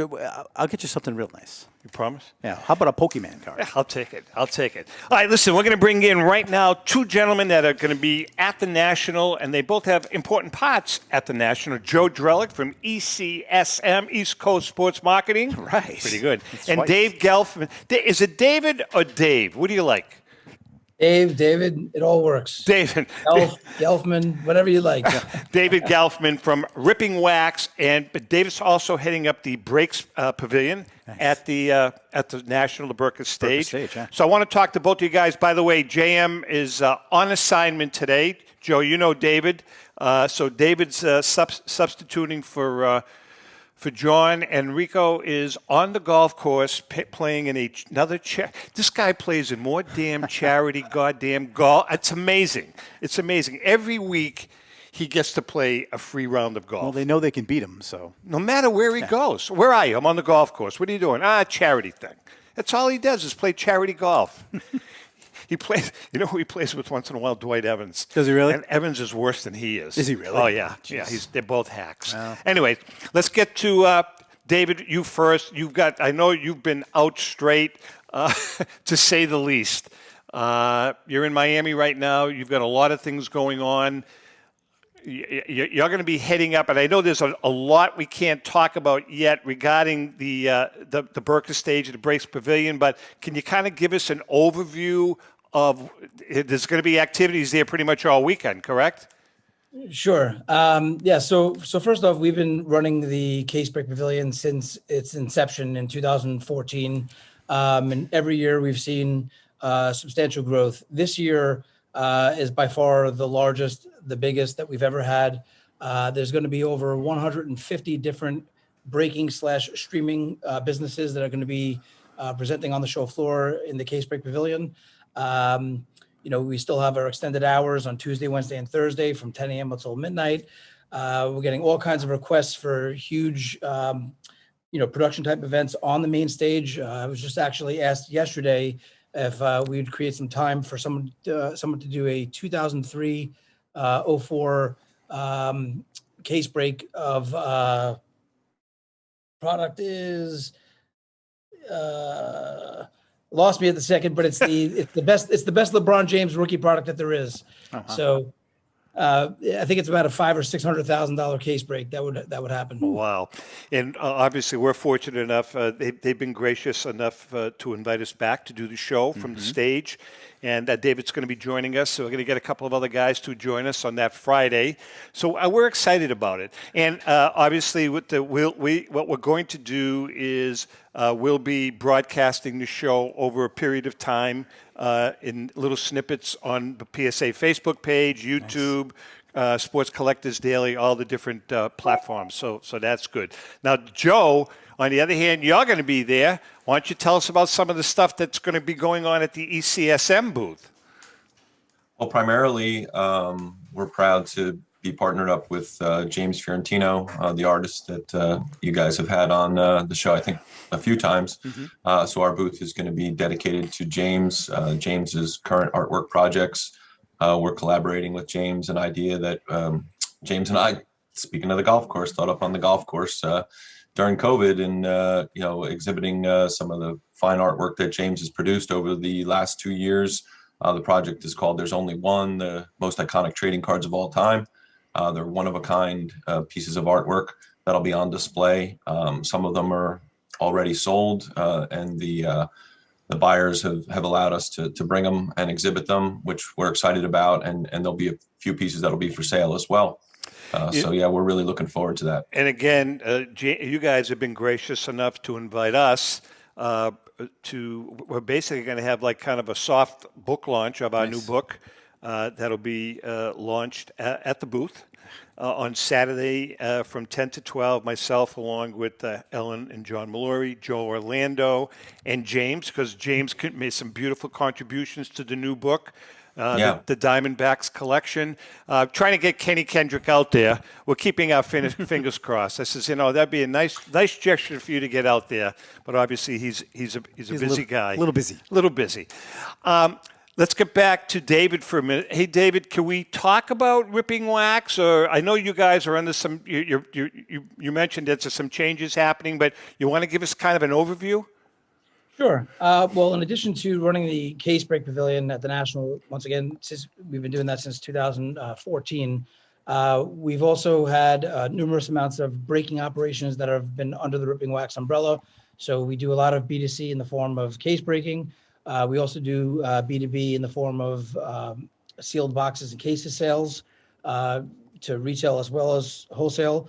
I'll get you something real nice. You promise? Yeah. How about a Pokemon card? Yeah, I'll take it. All right, listen, we're going to bring in right now two gentlemen that are going to be at the National, and they both have important parts at the National. Joe Drelich from ECSM, East Coast Sports Marketing. Right. Pretty good. That's and right. Dave Gelfman. Is it David or Dave? What do you like? David, it all works. David. Gelfman, whatever you like. David Gelfman from Ripping Wax, but David's also heading up the Breaks Pavilion at the National, the Burka stage. Yeah. So I want to talk to both of you guys. By the way, JM is on assignment today. Joe, you know David. So David's substituting for John. And Rico is on the golf course playing in another this guy plays in more damn charity goddamn golf. It's amazing. It's amazing. Every week he gets to play a free round of golf. Well, they know they can beat him, so. No matter where he goes. Where are you? I'm on the golf course. What are you doing? Charity thing. That's all he does is play charity golf. He plays. You know who he plays with once in a while? Dwight Evans. Does he really? And Evans is worse than he is. Is he really? Oh yeah, Jeez. yeah. They're both hacks. Wow. Anyway, let's get to David. You first. I know you've been out straight, to say the least. You're in Miami right now. You've got a lot of things going on. You're going to be heading up, and I know there's a lot we can't talk about yet regarding the Burka stage at the Breaks Pavilion, but can you kind of give us an overview of, there's going to be activities there pretty much all weekend, correct? Sure. So first off, we've been running the Case Break Pavilion since its inception in 2014. And every year we've seen substantial growth. This year is by far the largest, the biggest that we've ever had. There's going to be over 150 different breaking/streaming businesses that are going to be presenting on the show floor in the Case Break Pavilion. We still have our extended hours on Tuesday, Wednesday, and Thursday from 10 a.m. until midnight. We're getting all kinds of requests for huge, production type events on the main stage. I was just actually asked yesterday if we'd create some time for someone to do a 2003-04 case break of product is lost me at the second, but it's the best LeBron James rookie product that there is. Uh-huh. So I think it's about a $500,000 or $600,000 case break that would happen. Wow. And obviously we're fortunate enough, they've been gracious enough to invite us back to do the show from the stage. And David's going to be joining us, so we're going to get a couple of other guys to join us on that Friday. So we're excited about it. And obviously, what we're going to do is we'll be broadcasting the show over a period of time in little snippets on the PSA Facebook page, YouTube, Sports Collectors Daily, all the different platforms. So that's good. Now, Joe, on the other hand, you're going to be there. Why don't you tell us about some of the stuff that's going to be going on at the ECSM booth? Well, primarily, we're proud to be partnered up with James Fiorentino, the artist that you guys have had on the show, I think, a few times. Mm-hmm. So our booth is going to be dedicated to James, James's current artwork projects. We're collaborating with James, an idea that James and I, speaking of the golf course, thought up on the golf course during COVID, and exhibiting some of the fine artwork that James has produced over the last 2 years. The project is called There's Only One, the most iconic trading cards of all time. They're one-of-a-kind pieces of artwork that'll be on display. Some of them are already sold, and the buyers have allowed us to bring them and exhibit them, which we're excited about, and there'll be a few pieces that'll be for sale as well. We're really looking forward to that. And again, you guys have been gracious enough to invite us we're basically going to have like kind of a soft book launch of our new book that'll be launched at the booth on Saturday from 10 to 12, myself along with Ellen and John Molori, Joe Orlando, and James, because James made some beautiful contributions to the new book. The Diamondbacks collection. Trying to get Kenny Kendrick out there. We're keeping our fingers crossed. I says, that'd be a nice gesture for you to get out there. But obviously, he's a busy guy. A little busy. Let's get back to David for a minute. Hey, David, can we talk about ripping wax? Or I know you guys are under some. You mentioned that there's some changes happening, but you want to give us kind of an overview? Sure. Well, in addition to running the Case Break Pavilion at the National, once again, since we've been doing that since 2014, we've also had numerous amounts of breaking operations that have been under the Ripping Wax umbrella. So we do a lot of B2C in the form of case breaking. We also do B2B in the form of sealed boxes and cases sales to retail as well as wholesale.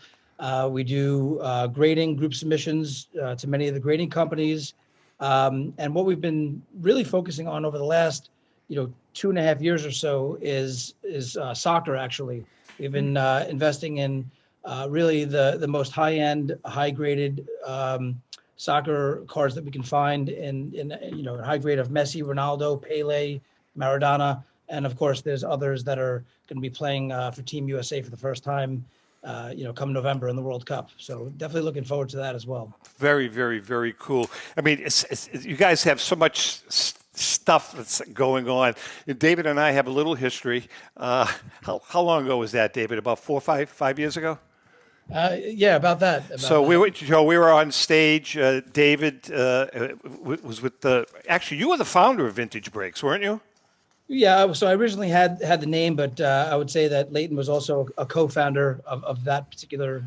We do grading, group submissions to many of the grading companies. And what we've been really focusing on over the last, 2.5 years or so is soccer. Actually, we've been investing in really the most high-end, high-graded soccer cards that we can find in high grade of Messi, Ronaldo, Pele, Maradona, and of course there's others that are going to be playing for Team USA for the first time. Come November in the World Cup. So definitely looking forward to that as well. Very, very, very cool. I mean, you guys have so much stuff that's going on. David and I have a little history. How long ago was that, David? About 4 or 5 years ago? Yeah, about that. We were on stage. David was with actually, you were the founder of Vintage Breaks, weren't you? Yeah, so I originally had the name, but I would say that Leighton was also a co-founder of that particular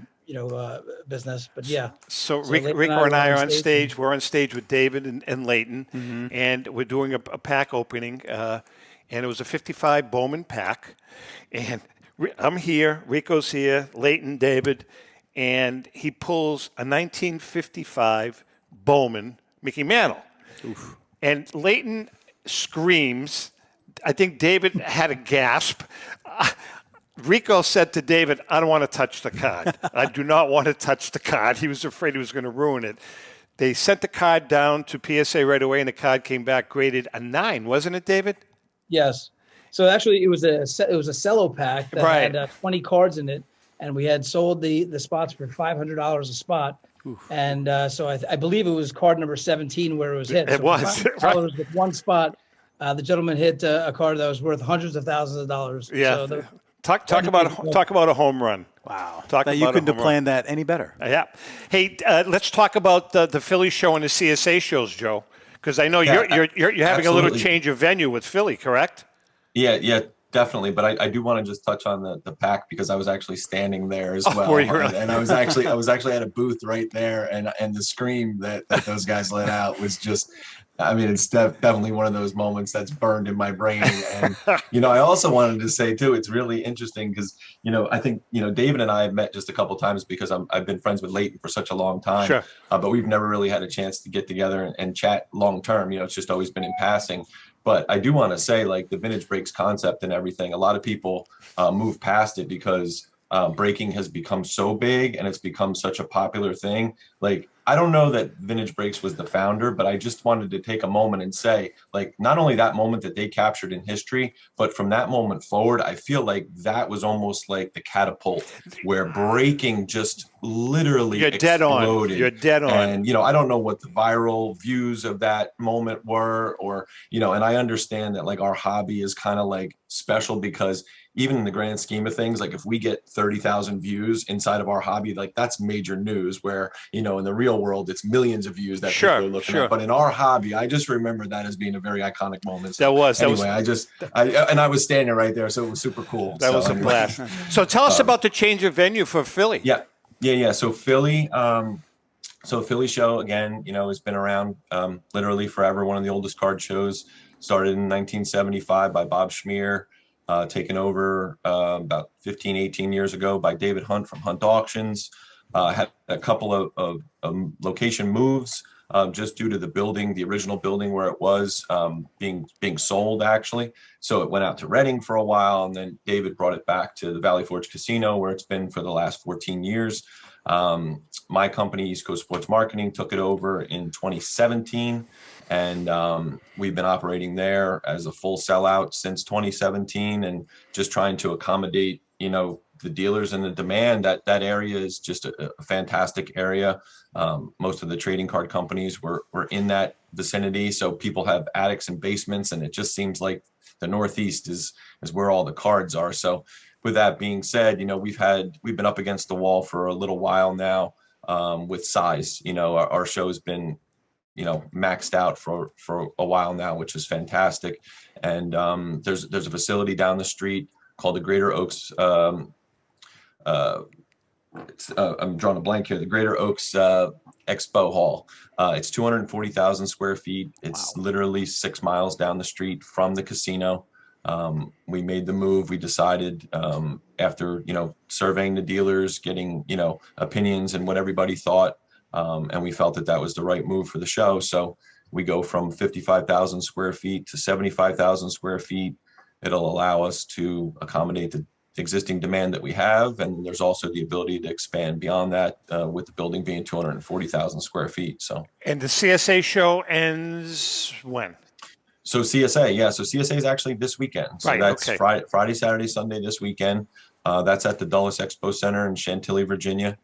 business. But yeah. So Rico and I are on stage. We're on stage with David and Leighton, and we're doing a pack opening, and it was a 55 Bowman pack, and I'm here, Rico's here, Leighton, David, and he pulls a 1955 Bowman Mickey Mantle. Oof. And Leighton screams. I think David had a gasp. Rico said to David, I don't want to touch the card. I do not want to touch the card. He was afraid he was going to ruin it. They sent the card down to PSA right away, and the card came back graded a 9, wasn't it, David? Yes. So actually, it was a cello pack that had 20 cards in it, and we had sold the spots for $500 a spot. Oof. And so I believe it was card number 17 where it was hit. It was. $500 with one spot. The gentleman hit a card that was worth hundreds of thousands of dollars. Yeah. So talk about a home run. Wow. You couldn't have planned that any better. Yeah. Hey, let's talk about the Philly show and the CSA shows, Joe, because I know you're having a little change of venue with Philly, correct? Yeah, definitely. But I do want to just touch on the pack because I was actually standing there as well. And I was actually at a booth right there, and the scream that those guys let out was just, I mean, it's definitely one of those moments that's burned in my brain. And, I also wanted to say too, it's really interesting because, I think, David and I have met just a couple of times because I've been friends with Leighton for such a long time, sure. But we've never really had a chance to get together and chat long term. It's just always been in passing. But I do want to say, like, the vintage breaks concept and everything, a lot of people move past it because breaking has become so big and it's become such a popular thing. Like, I don't know that Vintage Breaks was the founder, but I just wanted to take a moment and say, like, not only that moment that they captured in history, but from that moment forward, I feel like that was almost like the catapult where breaking just literally exploded. You're dead on. And, I don't know what the viral views of that moment were, or, and I understand that, like, our hobby is kind of like special because even in the grand scheme of things, like if we get 30,000 views inside of our hobby, like that's major news where, in the real world, it's millions of views that people are looking at. But in our hobby, I just remember that as being a very iconic moment. So I was standing right there. So it was super cool. That was a blast. So tell us about the change of venue for Philly. Yeah. So Philly, Philly show again, has been around literally forever. One of the oldest card shows, started in 1975 by Bob Schmier. Taken over about 15, 18 years ago by David Hunt from Hunt Auctions. Had a couple of location moves just due to the original building where it was being sold, actually. So it went out to Reading for a while, and then David brought it back to the Valley Forge Casino where it's been for the last 14 years. My company, East Coast Sports Marketing, took it over in 2017. And we've been operating there as a full sellout since 2017 and just trying to accommodate, the dealers and the demand. That area is just a fantastic area. Most of the trading card companies were in that vicinity. So people have attics and basements, and it just seems like the Northeast is where all the cards are. So with that being said, we've been up against the wall for a little while now with size. Our show's been maxed out for a while now, which is fantastic. And there's a facility down the street called the Greater Oaks. I'm drawing a blank here. The Greater Oaks Expo Hall. It's 240,000 square feet. It's literally 6 miles down the street from the casino. We made the move. We decided after surveying the dealers, getting opinions and what everybody thought. And we felt that was the right move for the show. So we go from 55,000 square feet to 75,000 square feet. It'll allow us to accommodate the existing demand that we have. And there's also the ability to expand beyond that with the building being 240,000 square feet. So. And the CSA show ends when? So CSA, So CSA is actually this weekend. So that's Friday, Saturday, Sunday this weekend. That's at the Dulles Expo Center in Chantilly, Virginia.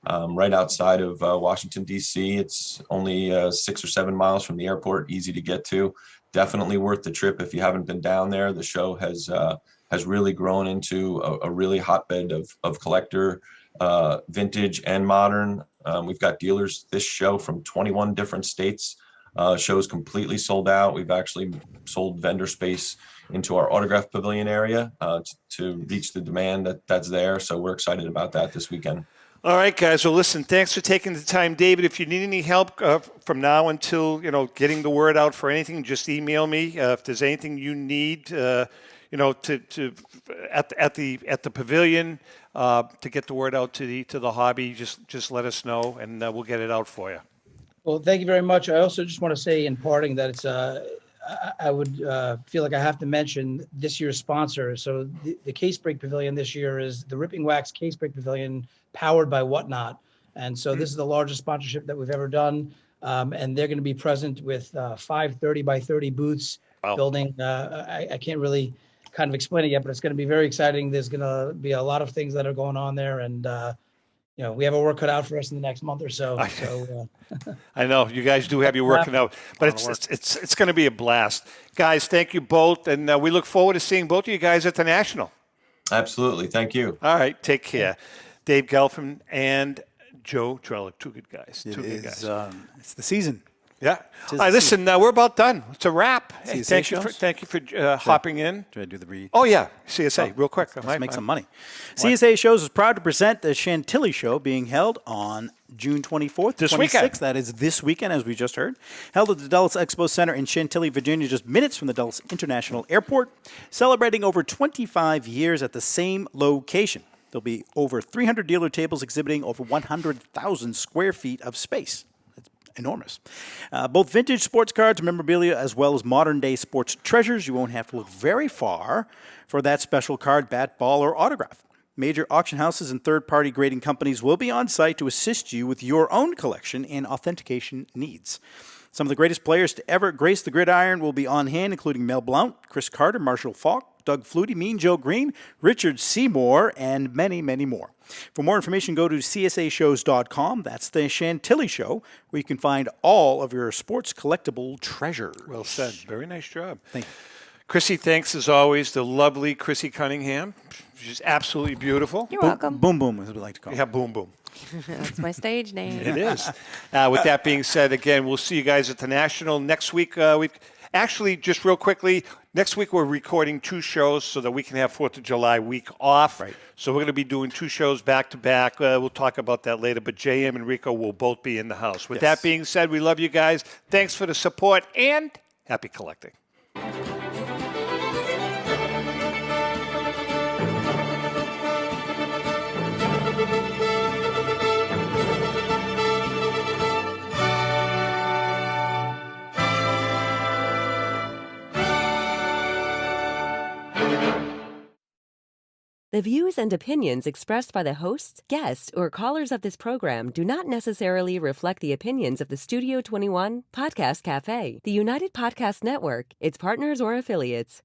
right outside of Washington, D.C. It's only 6 or 7 miles from the airport, easy to get to. Definitely worth the trip if you haven't been down there. The show has really grown into a really hotbed of collector, vintage and modern. We've got dealers this show from 21 different states. Show's completely sold out. We've actually sold vendor space into our autograph pavilion area to reach the demand that's there. So we're excited about that this weekend. All right, guys. Well, listen, thanks for taking the time. David, if you need any help from now until, getting the word out for anything, just email me. If there's anything you need, at the pavilion to get the word out to the hobby, just let us know, and we'll get it out for you. Well, thank you very much. I also just want to say in parting that it's I would feel like I have to mention this year's sponsor. So the Case Break Pavilion this year is the Ripping Wax Case Break Pavilion, powered by Whatnot. And so this is the largest sponsorship that we've ever done. And they're going to be present with 5 30 by 30 booths. Wow. Building. I can't really kind of explain it yet, but it's going to be very exciting. There's going to be a lot of things that are going on there. And, we have our work cut out for us in the next month or so. I know you guys do have your work cut out, but it's going to be a blast. Guys, thank you both. And we look forward to seeing both of you guys at the National. Absolutely. Thank you. All right. Take care. Dave Gelfman and Joe Drelich, two good guys. It's the season. Yeah. All right, listen, we're about done. It's a wrap. Hey, thank you for hopping in. Should I do the read? Oh, yeah. CSA, real quick. Let's make some money. CSA Shows is proud to present the Chantilly Show being held on June 24th, this 26th. Weekend. That is this weekend, as we just heard. Held at the Dulles Expo Center in Chantilly, Virginia, just minutes from the Dulles International Airport. Celebrating over 25 years at the same location. There'll be over 300 dealer tables exhibiting over 100,000 square feet of space. Enormous. Both vintage sports cards, memorabilia, as well as modern-day sports treasures. You won't have to look very far for that special card, bat, ball, or autograph. Major auction houses and third-party grading companies will be on site to assist you with your own collection and authentication needs. Some of the greatest players to ever grace the gridiron will be on hand, including Mel Blount, Chris Carter, Marshall Faulk, Doug Flutie, Mean Joe Green, Richard Seymour, and many, many more. For more information, go to csashows.com. That's the Chantilly Show, where you can find all of your sports collectible treasures. Well said. Very nice job. Thank you. Chrissy, thanks as always. The lovely Chrissy Cunningham. She's absolutely beautiful. You're welcome. Boom Boom, as we like to call it. Yeah, Boom Boom. That's my stage name. It is. With that being said, again, we'll see you guys at the National next week. Actually, just real quickly, next week we're recording 2 shows so that we can have 4th of July week off. Right. So we're going to be doing 2 shows back to back. We'll talk about that later. But JM and Rico will both be in the house. With that being said, we love you guys. Thanks for the support and happy collecting. The views and opinions expressed by the hosts, guests, or callers of this program do not necessarily reflect the opinions of the Studio 21 Podcast Cafe, the United Podcast Network, its partners, or affiliates.